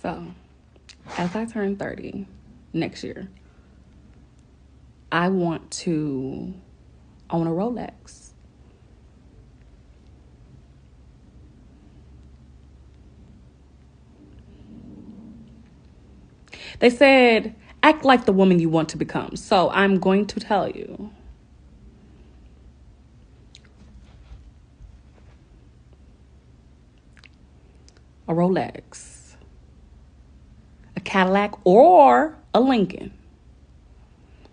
So, as I turn 30 next year, I want to own a Rolex. They said, act like the woman you want to become. So I'm going to tell you. A Rolex, a Cadillac, or a Lincoln.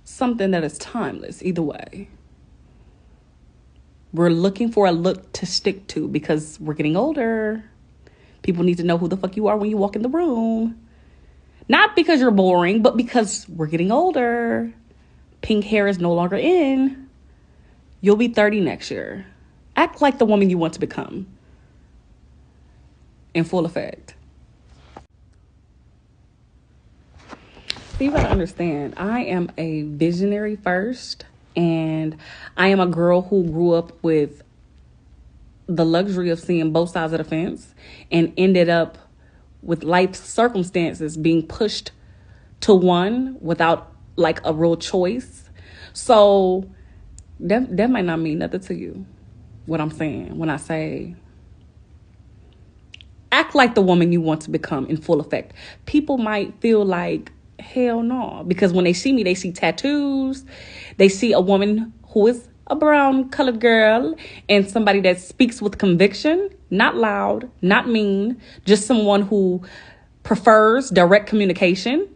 Something that is timeless, either way. We're looking for a look to stick to because we're getting older. People need to know who the fuck you are when you walk in the room. Not because you're boring, but because we're getting older. Pink hair is no longer in. You'll be 30 next year. Act like the woman you want to become. In full effect. So you gotta understand, I am a visionary first, and I am a girl who grew up with the luxury of seeing both sides of the fence and ended up with life circumstances being pushed to one without like a real choice. So that might not mean nothing to you, what I'm saying when I say act like the woman you want to become in full effect. People might feel like, hell no, because when they see me, they see tattoos, they see a woman who is a brown colored girl and somebody that speaks with conviction, not loud, not mean, just someone who prefers direct communication.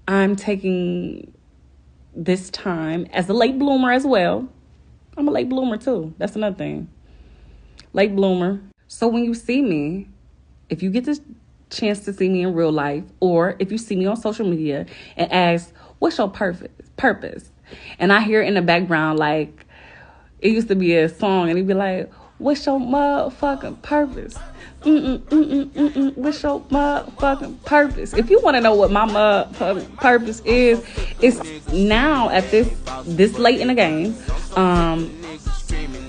I'm taking this time as a late bloomer as well. I'm a late bloomer too. That's another thing. Late bloomer. So when you see me, if you get this chance to see me in real life, or if you see me on social media and ask, what's your purpose? And I hear in the background, like, it used to be a song, and it'd be like, what's your motherfucking purpose? What's your motherfucking purpose? If you want to know what my motherfucking purpose is, it's now at this late in the game.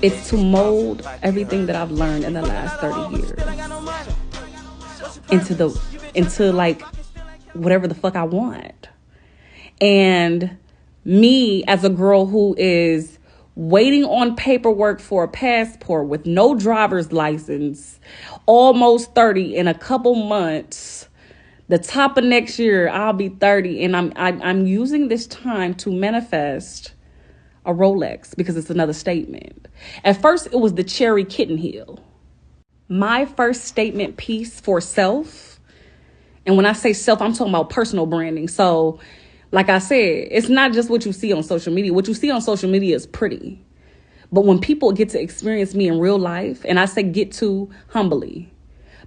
It's to mold everything that I've learned in the last 30 years into like whatever the fuck I want. And me as a girl who is waiting on paperwork for a passport with no driver's license, almost 30 in a couple months, the top of next year, I'll be 30. And I'm using this time to manifest a Rolex because it's another statement. At first, it was the cherry kitten heel. My first statement piece for self. And when I say self, I'm talking about personal branding. So like I said, it's not just what you see on social media. What you see on social media is pretty. But when people get to experience me in real life, and I say get to humbly,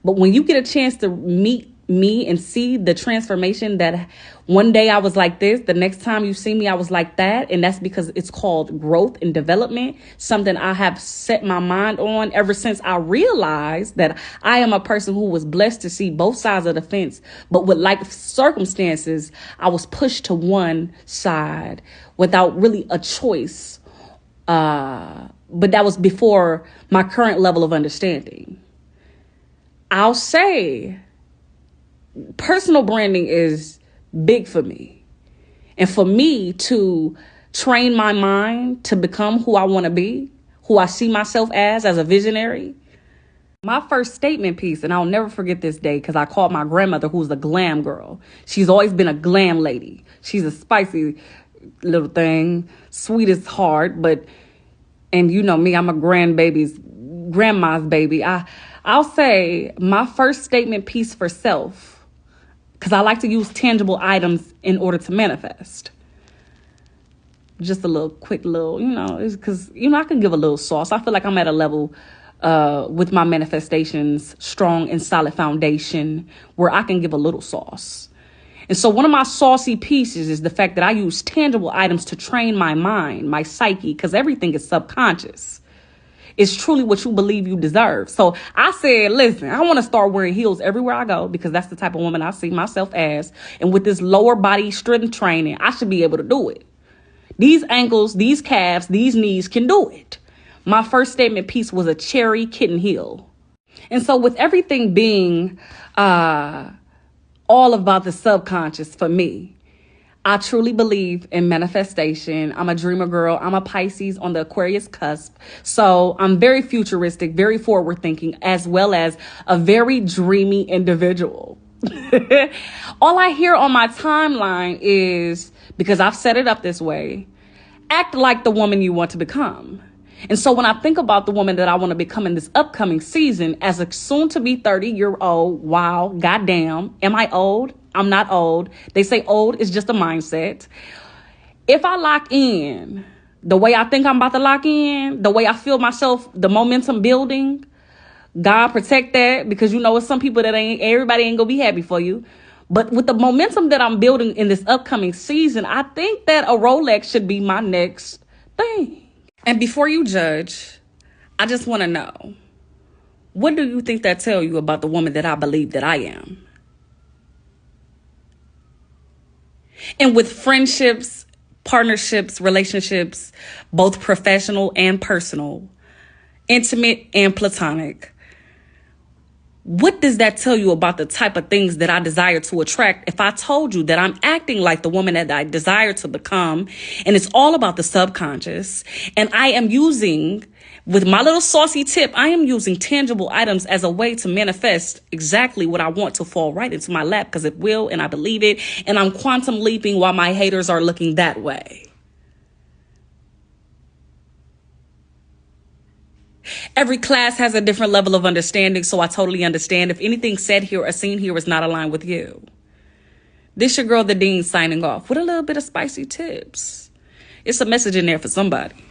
but when you get a chance to meet me and see the transformation that one day I was like this, the next time you see me, I was like that. And that's because it's called growth and development, something I have set my mind on ever since I realized that I am a person who was blessed to see both sides of the fence. But with life circumstances, I was pushed to one side without really a choice. But that was before my current level of understanding. I'll say personal branding is big for me. And for me to train my mind to become who I want to be, who I see myself as a visionary. My first statement piece, and I'll never forget this day because I called my grandmother, who's a glam girl. She's always been a glam lady. She's a spicy little thing, sweet as heart, and you know me, I'm a grandma's baby. I'll say my first statement piece for self, because I like to use tangible items in order to manifest. Just a quick little, it's because, I can give a little sauce. I feel like I'm at a level with my manifestations, strong and solid foundation, where I can give a little sauce. And so one of my saucy pieces is the fact that I use tangible items to train my mind, my psyche, because everything is subconscious. It's truly what you believe you deserve. So I said, listen, I want to start wearing heels everywhere I go because that's the type of woman I see myself as. And with this lower body strength training, I should be able to do it. These ankles, these calves, these knees can do it. My first statement piece was a cherry kitten heel. And so with everything being all about the subconscious for me, I truly believe in manifestation. I'm a dreamer girl. I'm a Pisces on the Aquarius cusp. So I'm very futuristic, very forward thinking, as well as a very dreamy individual. All I hear on my timeline is, because I've set it up this way, act like the woman you want to become. And so when I think about the woman that I want to become in this upcoming season, as a soon-to-be 30-year-old, wow, goddamn, am I old? I'm not old. They say old is just a mindset. If I lock in the way I think I'm about to lock in, the way I feel myself, the momentum building, God protect that, because you know it's some people that everybody ain't gonna be happy for you. But with the momentum that I'm building in this upcoming season, I think that a Rolex should be my next thing. And before you judge, I just want to know, what do you think that tell you about the woman that I believe that I am? And with friendships, partnerships, relationships, both professional and personal, intimate and platonic, what does that tell you about the type of things that I desire to attract if I told you that I'm acting like the woman that I desire to become, and it's all about the subconscious, and I am using, with my little saucy tip, I am using tangible items as a way to manifest exactly what I want to fall right into my lap, because it will, and I believe it, and I'm quantum leaping while my haters are looking that way. Every class has a different level of understanding, so I totally understand if anything said here or seen here is not aligned with you. This your girl, the Dean, signing off with a little bit of spicy tips. It's a message in there for somebody.